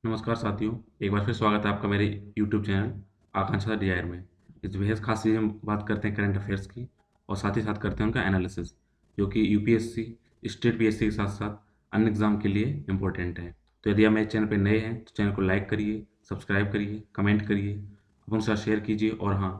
नमस्कार साथियों, एक बार फिर स्वागत है आपका मेरे यूट्यूब चैनल आकांक्षा डीआईआर में। इस बेहद खास सीरीज में बात करते हैं करंट अफेयर्स की और साथ ही साथ करते हैं उनका एनालिसिस, जो कि यूपीएससी, स्टेट पीएससी के साथ साथ अन्य एग्जाम के लिए इम्पोर्टेंट है। तो यदि आप मेरे चैनल पर नए हैं तो चैनल को लाइक करिए, सब्सक्राइब करिए, कमेंट करिए, अपनों के साथ शेयर कीजिए और हाँ,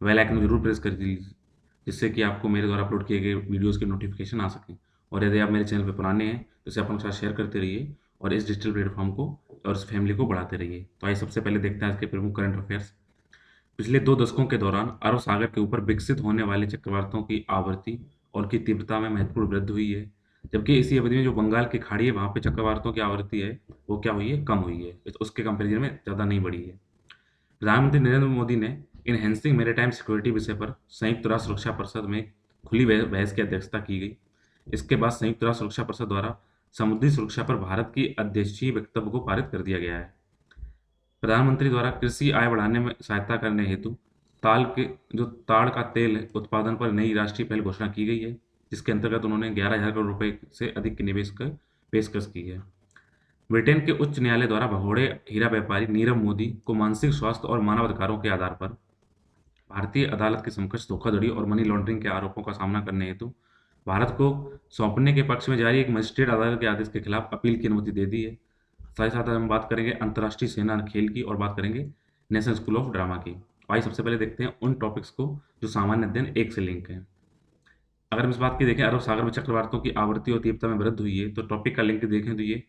बेल आइकन को जरूर प्रेस कर दीजिए, जिससे कि आपको मेरे द्वारा अपलोड किए गए वीडियोज़ के नोटिफिकेशन आ सकें। और यदि आप मेरे चैनल पर पुराने हैं तो इसे अपनों के साथ शेयर करते रहिए और इस डिजिटल प्लेटफॉर्म को और इस फैमिली को बढ़ाते रहिए। तो आइए सबसे पहले देखते हैं आज के प्रमुख करंट अफेयर्स। पिछले 2 दशकों के दौरान अरब सागर के ऊपर विकसित होने वाले चक्रवातों की आवृत्ति और उनकी तीव्रता में महत्वपूर्ण वृद्धि हुई है। जबकि इसी अवधि में जो बंगाल की खाड़ी है, वहाँ पे चक्रवातों की आवृत्ति है, वो क्या हुई है? कम हुई है। उसके कंपैरिजन में ज़्यादा नहीं बढ़ी है। प्रधानमंत्री नरेंद्र मोदी ने इनहैंसिंग मैरीटाइम सिक्योरिटी विषय पर संयुक्त राष्ट्र सुरक्षा परिषद में खुली बहस की अध्यक्षता की गई। इसके बाद संयुक्त राष्ट्र सुरक्षा परिषद द्वारा समुद्री सुरक्षा पर भारत की अध्यक्षीय वक्तव्य को पारित कर दिया गया है। प्रधानमंत्री द्वारा कृषि आय बढ़ाने में सहायता करने हेतु ताड़ का तेल उत्पादन पर नई राष्ट्रीय पहल घोषणा की गई है, जिसके अंतर्गत उन्होंने 11,000 करोड़ रुपए से अधिक के निवेश की पेशकश की है। ब्रिटेन के उच्च न्यायालय द्वारा भगोड़े हीरा व्यापारी नीरव मोदी को मानसिक स्वास्थ्य और मानव अधिकारों के आधार पर भारतीय अदालत के समकक्ष धोखाधड़ी और मनी लॉन्ड्रिंग के आरोपों का सामना करने हेतु भारत को सौंपने के पक्ष में जारी एक मजिस्ट्रेट अदालत के आदेश के खिलाफ अपील की अनुमति दे दी है। साथ ही साथ हम बात करेंगे अंतर्राष्ट्रीय सेना खेल की और बात करेंगे नेशनल स्कूल ऑफ ड्रामा की। आइए सबसे पहले देखते हैं उन टॉपिक्स को जो सामान्य अध्ययन एक से लिंक है। अगर हम इस बात की देखें, अरब सागर में चक्रवातों की आवृत्ति और तीव्रता में वृद्धि हुई है, तो टॉपिक का लिंक देखें तो ये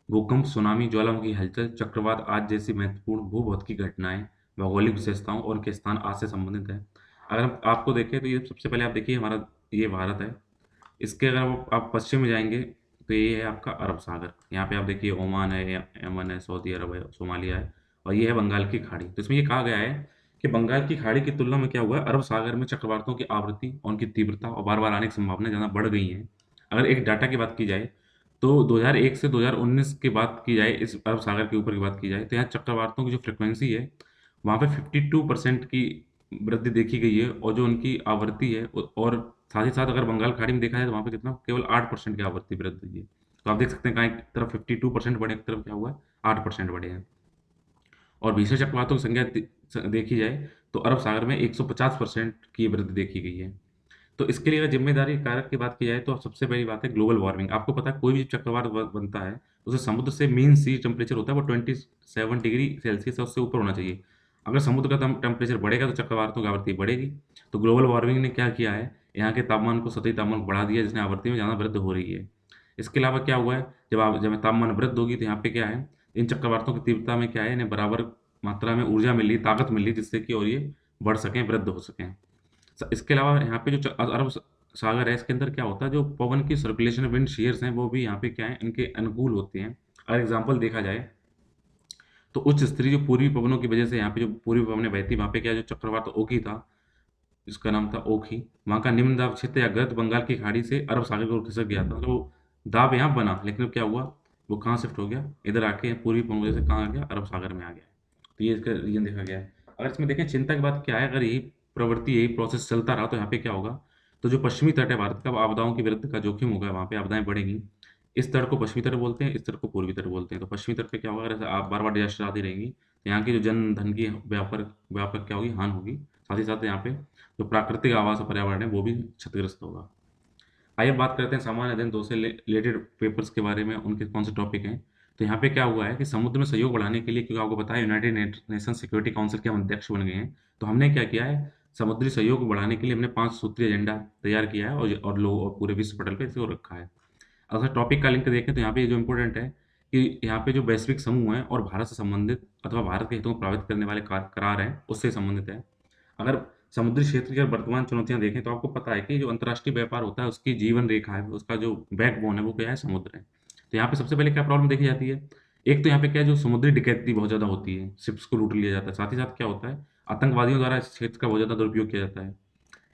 भूकंप, सुनामी, ज्वालामुखी हलचल, चक्रवात आज जैसी महत्वपूर्ण भूभौतिक घटनाएं, भौगोलिक विशेषताओं और उनके स्थान आज से संबंधित है। अगर हम आपको देखें तो ये सबसे पहले आप देखिए, हमारा ये भारत है। इसके अगर आप पश्चिम में जाएंगे तो ये है आपका अरब सागर। यहाँ पे आप देखिए ओमान है, यमन है, सऊदी अरब है, सोमालिया है और ये है बंगाल की खाड़ी। तो इसमें ये कहा गया है कि बंगाल की खाड़ी की तुलना में क्या हुआ है, अरब सागर में चक्रवातों की आवृत्ति और उनकी तीव्रता और बार बार आने की संभावना ज़्यादा बढ़ गई है। अगर एक डाटा की बात की जाए तो 2001 से 2019 की बात की जाए, इस अरब सागर के ऊपर की बात की जाए, तो यहाँ चक्रवातों की जो फ्रिक्वेंसी है वहाँ पे 52% की वृद्धि देखी गई है और जो उनकी आवृत्ति है और साथ ही साथ अगर बंगाल खाड़ी में देखा जाए तो वहाँ पे कितना केवल 8% की आवृत्ति वृद्धि हुई है। तो आप देख सकते हैं कहाँ एक तरफ 52% बढ़े, एक तरफ क्या हुआ है 8% बढ़े हैं। और भीषण चक्रवातों की संख्या देखी जाए तो अरब सागर में 150% की वृद्धि देखी गई है। तो इसके लिए अगर जिम्मेदारी कारक की बात की जाए तो सबसे पहली बात है ग्लोबल वार्मिंग। आपको पता है कोई भी चक्रवात बनता है, उसे समुद्र से मीन सी टेम्परेचर होता है वो 27 डिग्री सेल्सियस या उससे ऊपर होना चाहिए। अगर समुद्र का टेम्परेचर बढ़ेगा तो चक्रवातों की आवृत्ति बढ़ेगी। तो ग्लोबल वार्मिंग ने क्या किया है, यहाँ के तापमान को, सतही तापमान को बढ़ा दिया, जिसने आवृत्ति में ज़्यादा वृद्धि हो रही है। इसके अलावा क्या हुआ है, जब तापमान वृद्धि होगी तो यहाँ पे क्या है, इन चक्रवातों की तीव्रता में क्या है, इन्हें बराबर मात्रा में ऊर्जा मिल रही, ताकत मिल रही, जिससे कि और ये बढ़ सकें, वृद्धि हो सकें। इसके अलावा यहाँ पे जो अरब सागर है, इसके अंदर क्या होता है, जो पवन की सर्कुलेशन, विंड शीयर्स हैं, वो भी यहाँ पे क्या है, इनके अनुकूल होते हैं। अगर एग्जाम्पल देखा जाए तो उच्च स्तरीय जो पूर्वी पवनों की वजह से यहाँ पे जो पूर्वी पवनें बहती, वहाँ पे क्या, जो चक्रवात ओखी था, इसका नाम था ओखी, वहाँ का निम्न दाब क्षेत्र या गर्त बंगाल की खाड़ी से अरब सागर की ओर खिसक गया था। तो दाब यहाँ बना, लेकिन अब क्या हुआ, वो कहाँ शिफ्ट हो गया, इधर आके पूर्वी पवन की वजह से कहाँ आ गया, अरब सागर में आ गया। तो ये इसका रीजन देखा गया है। अगर इसमें देखें चिंता की बात क्या है, अगर यही प्रवृत्ति, यही प्रोसेस चलता रहा तो यहाँ पे क्या होगा, तो जो पश्चिमी तट है भारत का, वो आपदाओं की वृद्धि का जोखिम होगा, वहाँ पे आपदाएं बढ़ेंगी। इस तट को पश्चिमी तट बोलते हैं, इस तट को पूर्वी तट बोलते हैं। तो पश्चिमी तट पे क्या होगा, अगर आप बार बार डिजास्टर आती रहेंगी तो यहाँ की जो जन धन की व्यापक व्यापक क्या होगी, हानि होगी। साथ ही साथ यहाँ पे जो प्राकृतिक आवास और पर्यावरण है वो भी क्षतिग्रस्त होगा। आइए बात करते हैं सामान्य अध्ययन 2 से रिलेटेड पेपर्स के बारे में, उनके कौन से टॉपिक हैं। तो यहाँ पे क्या हुआ है कि समुद्र में सहयोग बढ़ाने के लिए, क्योंकि आपको पता है यूनाइटेड नेशन सिक्योरिटी काउंसिल के हम अध्यक्ष बन गए हैं, तो हमने क्या किया है, समुद्री सहयोग बढ़ाने के लिए हमने 5 सूत्रीय एजेंडा तैयार किया है और लोग और पूरे विश्व पटल पे इसको रखा है। अगर टॉपिक का लिंक देखें तो यहाँ पे जो इम्पोर्टेंट है कि यहाँ पे जो वैश्विक समूह है और भारत से संबंधित अथवा भारत के हितों को प्रभावित करने वाले करार हैं, उससे संबंधित है। अगर समुद्री क्षेत्र की अगर वर्तमान चुनौतियां देखें तो आपको पता है कि जो अंतर्राष्ट्रीय व्यापार होता है, उसकी जीवन रेखा है, उसका जो बैकबोन है वो क्या है, समुद्र है। तो यहाँ पे सबसे पहले क्या प्रॉब्लम देखी जाती है, एक तो यहाँ पे क्या है, जो समुद्री डकैती बहुत ज़्यादा होती है, शिप्स को लूट लिया जाता है। साथ ही साथ क्या होता है, आतंकवादियों द्वारा इस क्षेत्र का बहुत ज़्यादा दुरुपयोग किया जाता है।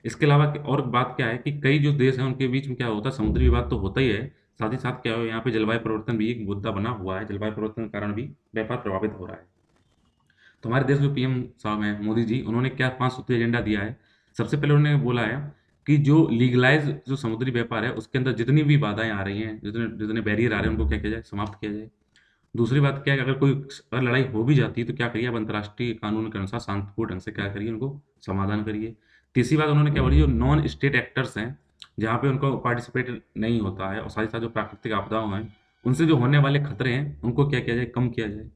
इसके अलावा और बात क्या है कि कई जो देश हैं उनके बीच में क्या होता है, समुद्री विवाद तो होता ही है, साथ ही साथ क्या है, यहाँ पे जलवायु परिवर्तन भी एक मुद्दा बना हुआ है। जलवायु परिवर्तन के कारण भी व्यापार प्रभावित हो रहा है। तो हमारे देश के पीएम साहब हैं मोदी जी, उन्होंने क्या 5 सूत्री एजेंडा दिया है। सबसे पहले उन्होंने बोला है कि जो लीगलाइज जो समुद्री व्यापार है, उसके अंदर जितनी भी बाधाएं आ रही हैं, जितने जितने बैरियर आ रहे हैं, उनको क्या किया जाए, समाप्त किया जाए। दूसरी बात क्या है कि अगर लड़ाई हो भी जाती है तो क्या करिए, आप अंतर्राष्ट्रीय कानून के अनुसार शांतिपूर्ण ढंग से क्या करिए, उनको समाधान करिए। तीसरी बात उन्होंने क्या बोली, जो नॉन स्टेट एक्टर्स हैं, जहाँ पे उनको पार्टिसिपेट नहीं होता है, और साथ ही साथ जो प्राकृतिक आपदाओं हैं उनसे जो होने वाले खतरे हैं उनको क्या किया जाए, कम किया जाए।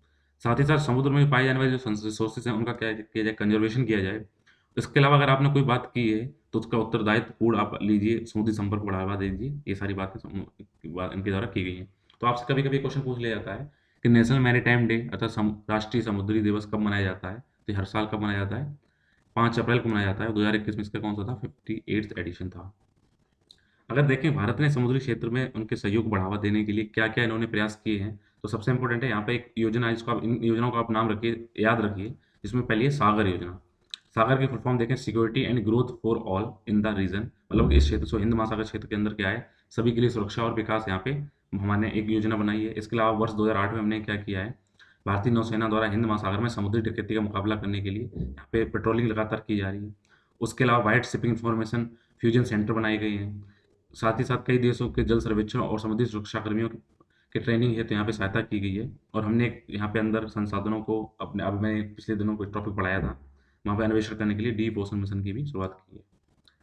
साथ ही साथ समुद्र में पाए जाने वाले जो रिसोर्सेज हैं उनका क्या किया जाए, कंजर्वेशन किया जाए। इसके अलावा अगर आपने कोई बात की है तो उसका उत्तरदायित्व पूर्ण आप लीजिए, समुद्री संपर्क को बढ़ावा दीजिए। ये सारी बातें इनके द्वारा की गई हैं। तो आपसे कभी कभी क्वेश्चन पूछ लिया जाता है कि नेशनल मैरीटाइम डे अर्थात राष्ट्रीय समुद्री दिवस कब मनाया जाता है। तो ये हर साल कब मनाया जाता है, 5 अप्रैल को मनाया जाता है। 2021 में इसका कौन सा था, 58th एडिशन था। अगर देखें भारत ने समुद्री क्षेत्र में उनके सहयोग को बढ़ावा देने के लिए क्या क्या इन्होंने प्रयास किए हैं, तो सबसे इंपॉर्टेंट है यहाँ पे एक योजना है, जिसको आप इन योजनाओं का आप नाम रखिए, याद रखिए। इसमें पहली है सागर योजना। सागर की फुल फॉर्म देखें, security and growth for all in the region, मतलब इस क्षेत्र से हिंद महासागर क्षेत्र के अंदर क्या है, सभी के लिए सुरक्षा और विकास। यहाँ पे हमारे एक योजना बनाई है। इसके अलावा वर्ष 2008 में हमने क्या किया है, भारतीय नौसेना द्वारा हिंद महासागर में समुद्री डकैती का मुकाबला करने के लिए यहाँ पे पेट्रोलिंग लगातार की जा रही है। उसके अलावा white shipping information fusion centre बनाए गए हैं। साथ ही साथ कई देशों के जल सर्वेक्षण और समुद्री सुरक्षा कर्मियों की ट्रेनिंग है, तो यहाँ पे सहायता की गई है। और हमने यहाँ पे अंदर संसाधनों को अपने, अब मैं पिछले दिनों को टॉपिक पढ़ाया था, वहाँ पे अन्वेषण करने के लिए डीप ओशन मिशन की भी शुरुआत की है।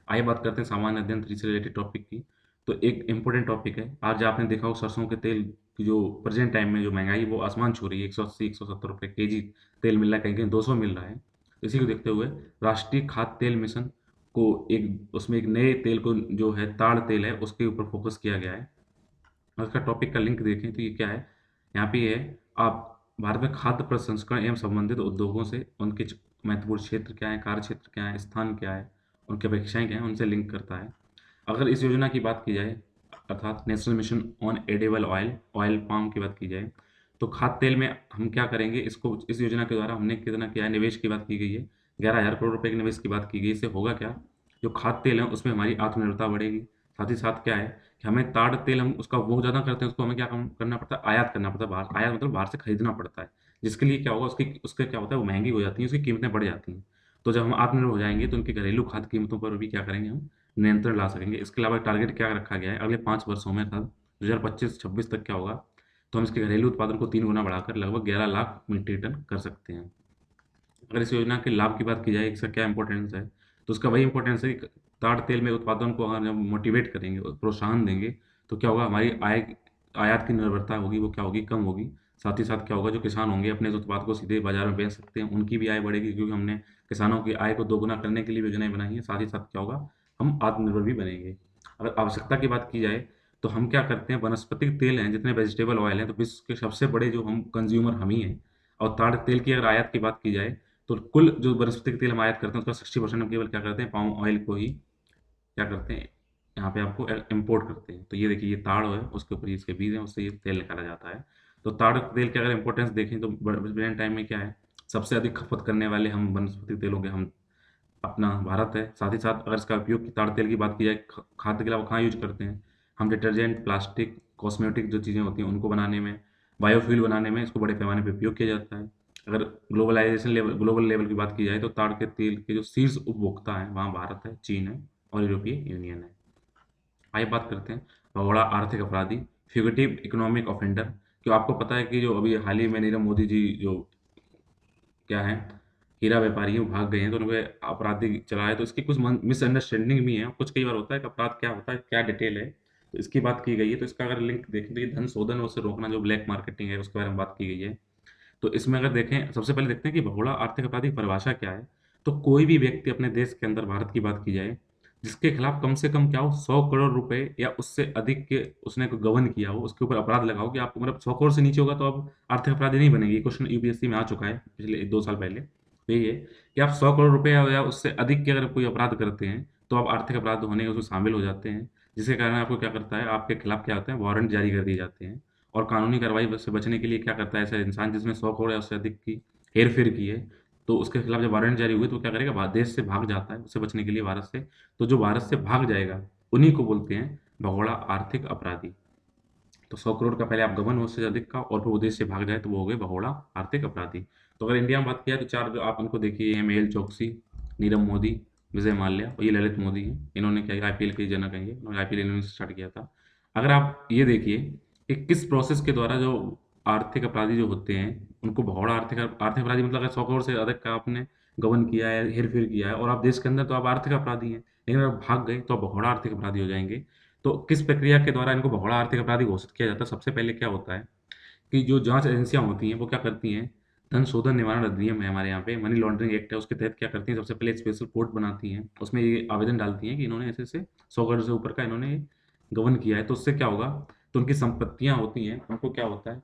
आइए बात करते हैं सामान्य अध्ययन 3 से रिलेटेड टॉपिक की। तो एक इंपॉर्टेंट टॉपिक है, आज आपने देखा हो सरसों के तेल की जो प्रेजेंट टाइम में जो महंगाई वो आसमान छू रही है, 180-170 रुपये केजी तेल मिल रहा है, कहीं कहीं 200 मिल रहा है। इसी को देखते हुए राष्ट्रीय खाद्य तेल मिशन को एक, उसमें एक नए तेल को जो है ताड़ तेल है उसके ऊपर फोकस किया गया है। और इसका टॉपिक का लिंक देखें तो ये क्या है, यहाँ पे ये है, आप भारत में खाद्य प्रसंस्करण एवं संबंधित उद्योगों से उनके महत्वपूर्ण क्षेत्र क्या है, कार्य क्षेत्र क्या है, स्थान क्या है, उनकी अपेक्षाएं क्या हैं, उनसे लिंक करता है। अगर इस योजना की बात की जाए, अर्थात national mission on edible oil, oil palm की बात की जाए, तो खाद्य तेल में हम क्या करेंगे, इसको इस योजना के द्वारा हमने कितना किया है, निवेश की बात की गई है, 11,000 करोड़ रुपए के निवेश की बात की गई। इससे होगा क्या, जो खाद्य तेल है उसमें हमारी आत्मनिर्भरता बढ़ेगी। साथ ही साथ क्या है कि हमें ताड़ तेल, हम उसका उपभोग ज़्यादा करते हैं, उसको हमें क्या करना पड़ता है, आयात करना पड़ता है बाहर। आयात मतलब बाहर से खरीदना पड़ता है, जिसके लिए क्या होगा, उसके क्या होता है, वो महंगी हो जाती है, उसकी कीमतें बढ़ जाती हैं। तो जब हम आत्मनिर्भर हो जाएंगे तो उनकी घरेलू खाद्य कीमतों पर भी क्या करेंगे, हम नियंत्रण ला सकेंगे। इसके अलावा टारगेट क्या रखा गया है, अगले 5 वर्षों में था 2025-26 तक क्या होगा, तो हम इसके घरेलू उत्पादन को 3 गुना बढ़ाकर लगभग 11 लाख मीट्रिक टन कर सकते हैं। अगर इस योजना के लाभ की बात की जाए, इसका क्या इंपॉर्टेंस है, तो उसका वही इंपॉर्टेंस है कि ताड़ तेल में उत्पादन को अगर हम मोटिवेट करेंगे और प्रोत्साहन देंगे, तो क्या होगा, हमारी आयात की निर्भरता होगी वो क्या होगी, कम होगी। साथ ही साथ क्या होगा, जो किसान होंगे अपने इस उत्पाद को सीधे बाजार में बेच सकते हैं, उनकी भी आय बढ़ेगी, क्योंकि हमने किसानों की आय को दोगुना करने के लिए योजनाएं बनाई हैं। साथ ही साथ क्या होगा, हम आत्मनिर्भर भी बनेंगे। अगर आवश्यकता की बात की जाए, तो हम क्या करते हैं, वनस्पतिक तेल हैं, जितने वेजिटेबल ऑयल हैं, तो विश्व के सबसे बड़े जो हम कंज्यूमर हम ही हैं। और ताड़ तेल की अगर आयात की बात की जाए, तो कुल जो वनस्पतिक तेल हम आयात करते हैं उसका 60% हम केवल क्या करते हैं, पाम ऑयल को ही क्या करते हैं, यहाँ पे आपको इम्पोर्ट करते हैं। तो ये देखिए, ये ताड़ है, उसके ऊपर इसके बीज हैं, उससे ये तेल निकाला जाता है। तो ताड़ तेल की अगर इंपॉर्टेंस देखें तो प्रेजेंट टाइम में क्या है, सबसे अधिक खपत करने वाले हम वनस्पति तेलों के हम अपना भारत है। साथ ही साथ अगर इसका उपयोग की ताड़ तेल की बात की जाए, खाद्य के अलावा कहाँ यूज करते हैं, हम डिटर्जेंट, प्लास्टिक, कॉस्मेटिक जो चीज़ें होती हैं उनको बनाने में, बायोफ्यूल बनाने में इसको बड़े पैमाने पर उपयोग किया जाता है। अगर ग्लोबल लेवल की बात की जाए, तो ताड़ के तेल के जो शीर्ष उपभोक्ता हैं वहाँ भारत है, चीन है और यूरोपीय यूनियन है। आइए बात करते हैं भगोड़ा आर्थिक अपराधी, फ्यूगिटिव इकोनॉमिक ऑफेंडर। जो आपको पता है कि जो अभी हाल ही में नीरव मोदी जी जो क्या है, हीरा व्यापारी हैं, वो भाग गए हैं, तो उन पे अपराधी चला है। तो इसकी कुछ मिसअंडरस्टैंडिंग भी है, कुछ कई बार होता है कि अपराध क्या होता है, क्या डिटेल है, तो इसकी बात की गई है। तो इसका अगर लिंक देखें तो ये धन शोधन और उसे रोकना, जो ब्लैक मार्केटिंग है उसके बारे में बात की गई है। तो इसमें अगर देखें, सबसे पहले देखते हैं कि भगोड़ा आर्थिक अपराधी की परिभाषा क्या है। तो कोई भी व्यक्ति अपने देश के अंदर, भारत की बात की जाए, जिसके खिलाफ कम से कम क्या हो, 100 करोड़ रुपए या उससे अधिक के उसने कोई गबन किया हो, उसके ऊपर अपराध लगा हो कि आप मतलब 100 करोड़ से नीचे होगा तो अब आर्थिक अपराधी नहीं बनेगी। क्वेश्चन यूपीएससी में आ चुका है पिछले 2 साल पहले। तो यही है कि आप 100 करोड़ रुपए या उससे अधिक के अगर कोई अपराध करते हैं तो आप आर्थिक अपराध होने के उसमें शामिल हो जाते हैं, जिसके कारण आपको क्या करता है, आपके खिलाफ क्या होता है, वारंट जारी कर दिए जाते हैं। और कानूनी कार्रवाई से बचने के लिए क्या करता है ऐसा इंसान, जिसने 100 करोड़ या उससे अधिक की हेर फेर की है, तो उसके खिलाफ जब वारंट जारी हुई तो वो क्या करेगा, देश से भाग जाता है उससे बचने के लिए, भारत से। तो जो भारत से भाग जाएगा उन्हीं को बोलते हैं भगोड़ा आर्थिक अपराधी। तो 100 करोड़ का पहले आप गबन हो उससे अधिक का, और फिर वो देश से भाग जाए तो वो हो गए भगोड़ा आर्थिक अपराधी। तो अगर इंडिया में बात किया तो चार जो आप इनको देखिए हैं, मेहुल चोकसी, नीरव मोदी, विजय माल्या और ये ललित मोदी हैं। इन्होंने क्या, आईपीएल के जनक हैं, ये इन्होंने आईपीएल इन्होंने स्टार्ट किया था। अगर आप ये देखिए कि किस प्रोसेस के द्वारा जो आर्थिक अपराधी जो होते हैं, उनको भगोड़ा आर्थिक आर्थिक अपराधी मतलब अगर 100 करोड़ से अधिक का आपने गबन किया है, हेर-फेर किया है और आप देश के अंदर, तो आप आर्थिक अपराधी हैं। लेकिन अगर आप भाग गए तो आप भगोड़ा आर्थिक अपराधी हो जाएँगे। तो किस प्रक्रिया के द्वारा इनको भगोड़ा आर्थिक अपराधी घोषित किया जाता है? सबसे पहले क्या होता है कि जो जाँच एजेंसियाँ होती हैं, वो क्या करती हैं, धन शोधन निवारण अधिनियम है हमारे यहाँ पे, मनी लॉन्ड्रिंग एक्ट है, उसके तहत क्या करती हैं, सबसे पहले एक स्पेशल कोर्ट बनाती हैं। उसमें ये आवेदन डालती हैं कि इन्होंने ऐसे-ऐसे 100 करोड़ से ऊपर का इन्होंने गबन किया है, तो उससे क्या होगा, तो उनकी संपत्तियाँ होती हैं, उनको क्या होता है,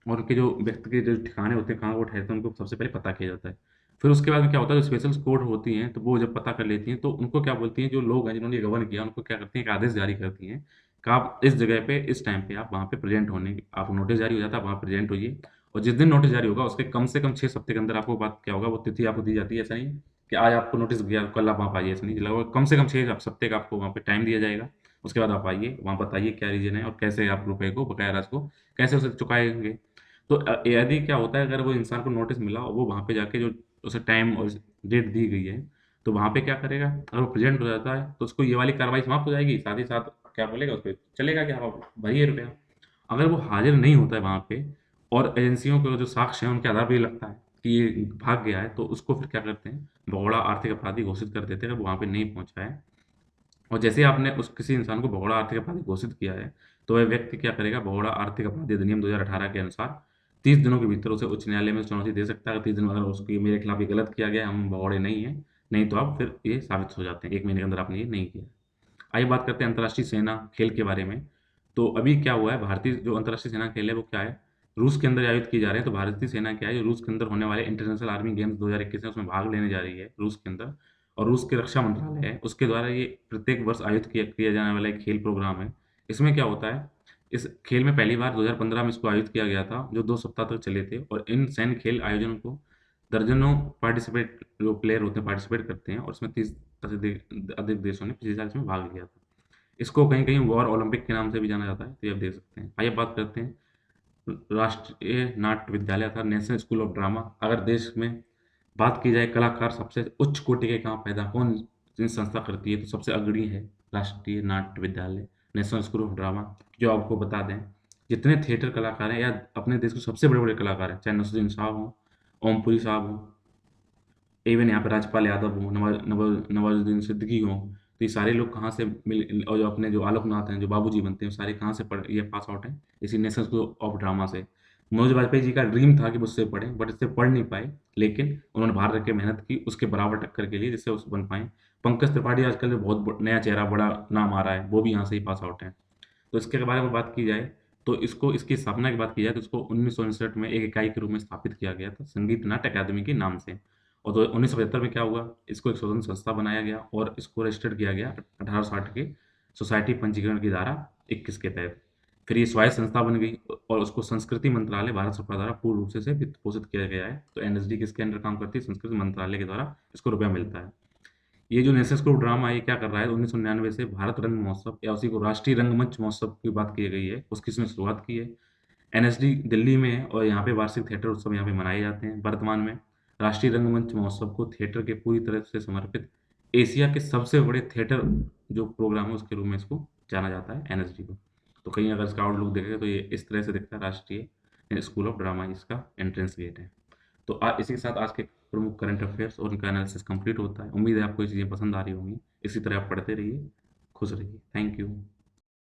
और उनके जो व्यक्ति के जो ठिकाने होते हैं, कहाँ वो ठहरते हैं, उनको सबसे पहले पता किया जाता है। फिर उसके बाद में क्या होता है, जो स्पेशल कोर्ट होती हैं, तो वो जब पता कर लेती हैं, तो उनको क्या बोलती हैं, जो लोग हैं जिन्होंने ये गबन किया, उनको क्या करती हैं, एक आदेश जारी करती हैं कि आप इस जगह पे, इस टाइम पे आप वहाँ पे प्रेज़ेंट होने, आपको नोटिस जारी हो जाता है, आप वहाँ प्रेज़ेंट होइए। और जिस दिन नोटिस जारी होगा, उसके कम से कम 6 हफ्ते के अंदर आपको बात क्या होगा, वो तिथि आपको दी जाती है। ऐसा नहीं कि आज आपको नोटिस गया, कल आप वहाँ आइए, ऐसा नहीं। लगभग कम से कम 6 हफ्ते का आपको वहाँ पे टाइम दिया जाएगा। उसके बाद आप आइए, वहाँ बताइए क्या रीज़न है और कैसे आप रुपए को, बकाया राशि को कैसे उसे चुकाएँगे। तो यदि क्या होता है, अगर वो इंसान को नोटिस मिला और वो वहाँ पे जाके जो उसे टाइम और डेट दी गई है, तो वहाँ पे क्या करेगा? अगर वो प्रेज़ेंट हो जाता है, तो उसको ये वाली कार्रवाई समाप्त हो जाएगी। साथ ही साथ क्या बोलेगा, उसपे चलेगा कि हाँ, आप भरिए रुपया। अगर वो हाज़िर नहीं होता है वहाँ पे और एजेंसियों के जो साक्ष्य हैं, उनके आधार पे ये लगता है कि ये भाग गया है, तो उसको फिर क्या करते हैं, भगोड़ा आर्थिक अपराधी घोषित कर देते हैं, अगर वो वहाँ पे नहीं पहुँचा है। और जैसे ही आपने उस किसी इंसान को भगोड़ा आर्थिक अपराधी घोषित किया है, तो वह व्यक्ति क्या करेगा, भगोड़ा आर्थिक अपराध अधिनियम 2018 के अनुसार 30 दिनों के भीतर उसे उच्च न्यायालय में चुनौती दे सकता है। अगर 30 दिन में अगर उसकी मेरे खिलाफ ये गलत किया गया है, हम भगोड़े नहीं हैं, नहीं तो आप फिर ये साबित हो जाते हैं, 1 महीने के अंदर आपने ये नहीं किया। आइए बात करते हैं अंतर्राष्ट्रीय सेना खेल के बारे में। तो अभी क्या हुआ है, भारतीय जो अंतर्राष्ट्रीय सेना खेल है, वो क्या है, रूस के अंदर आयोजित किए जा रहे हैं। तो भारतीय सेना क्या है, जो रूस के अंदर होने वाले इंटरनेशनल आर्मी गेम्स 2021 है, उसमें भाग लेने जा रही है रूस के अंदर। और रूस के रक्षा मंत्रालय है, उसके द्वारा ये प्रत्येक वर्ष आयोजित किया किया जाने वाला एक खेल प्रोग्राम है। इसमें क्या होता है, इस खेल में पहली बार 2015 में इसको आयोजित किया गया था, जो 2 सप्ताह तक चले थे। और इन सैन्य खेल आयोजनों को दर्जनों पार्टिसिपेट जो प्लेयर होते हैं, पार्टिसिपेट करते हैं और इसमें 30 से अधिक देशों ने पिछले साल इसमें भाग लिया था। इसको कहीं-कहीं वॉर ओलंपिक के नाम से भी जाना जाता है, तो ये आप देख सकते हैं। आइए बात करते हैं राष्ट्रीय नाट्य विद्यालय अर्थात नेशनल स्कूल ऑफ ड्रामा। अगर देश में बात की जाए कलाकार सबसे उच्च कोटि के कहाँ पैदा कौन-सी संस्था करती है, तो सबसे अग्रणी है राष्ट्रीय नाट्य विद्यालय, नेशनल स्कूल ऑफ ड्रामा। जो आपको बता दें, जितने थिएटर कलाकार हैं या अपने देश के सबसे बड़े-बड़े कलाकार हैं, चाहे नसरुद्दीन साहब हों, ओमपुरी साहब हों, इवन यहाँ पे राजपाल यादव हों, नवाज़ुद्दीन सिद्दीकी हों, तो ये सारे लोग कहाँ से मिल, और जो अपने जो आलोकनाथ हैं, जो बाबूजी बनते हैं, वो सारे कहाँ से पढ़ ये पास आउट हैं, इसी नेशनल स्कूल ऑफ ड्रामा से। मनोज वाजपेयी जी का ड्रीम था कि वो उससे पढ़ें, बट इससे पढ़ नहीं पाए, लेकिन उन्होंने बाहर रह के मेहनत की उसके बराबर टक्कर के लिए, जिससे उस बन पाएँ। पंकज त्रिपाठी आजकल जो बहुत नया चेहरा, बड़ा नाम आ रहा है, वो भी यहाँ से ही पास आउट हैं। तो इसके बारे में बात की जाए, तो इसको इसकी स्थापना की बात की जाए, तो इसको 1959 में एक इकाई के रूप में स्थापित किया गया था, संगीत नाट्य अकादमी के नाम से। और तो 1975 में क्या हुआ, इसको एक स्वतंत्र संस्था बनाया गया और इसको रजिस्टर्ड किया गया 1860 के सोसाइटी पंजीकरण की धारा 21 के तहत। फिर ये स्वायत्त संस्था बन गई और उसको संस्कृति मंत्रालय भारत सरकार द्वारा पूर्ण रूप से वित्त पोषित किया गया है। तो एनएसडी किसके अंडर काम करती है, संस्कृति मंत्रालय के द्वारा इसको रुपया मिलता है। ये जो नेशनल स्कूल ऑफ ड्रामा है, ये क्या कर रहा है, 1999 से भारत रंग महोत्सव या उसी को राष्ट्रीय रंगमंच महोत्सव की बात की गई है, उसकी इसने शुरुआत की है। एनएसडी दिल्ली में है और यहाँ पे वार्षिक थिएटर उत्सव यहाँ पे मनाए जाते हैं। वर्तमान में राष्ट्रीय रंगमंच महोत्सव को थिएटर के पूरी तरह से समर्पित एशिया के सबसे बड़े थिएटर जो प्रोग्राम है, उसके रूप में इसको जाना जाता है, एनएसडी को। तो कहीं अगर इसका आउटलुक देखें, तो ये इस तरह से दिखता है, राष्ट्रीय स्कूल ऑफ ड्रामा इसका एंट्रेंस गेट है। तो इसी के साथ आज के प्रमुख करंट अफेयर्स और उनका एनालिसिस कंप्लीट होता है। उम्मीद है आपको ये चीज़ें पसंद आ रही होंगी। इसी तरह आप पढ़ते रहिए, खुश रहिए। Thank you.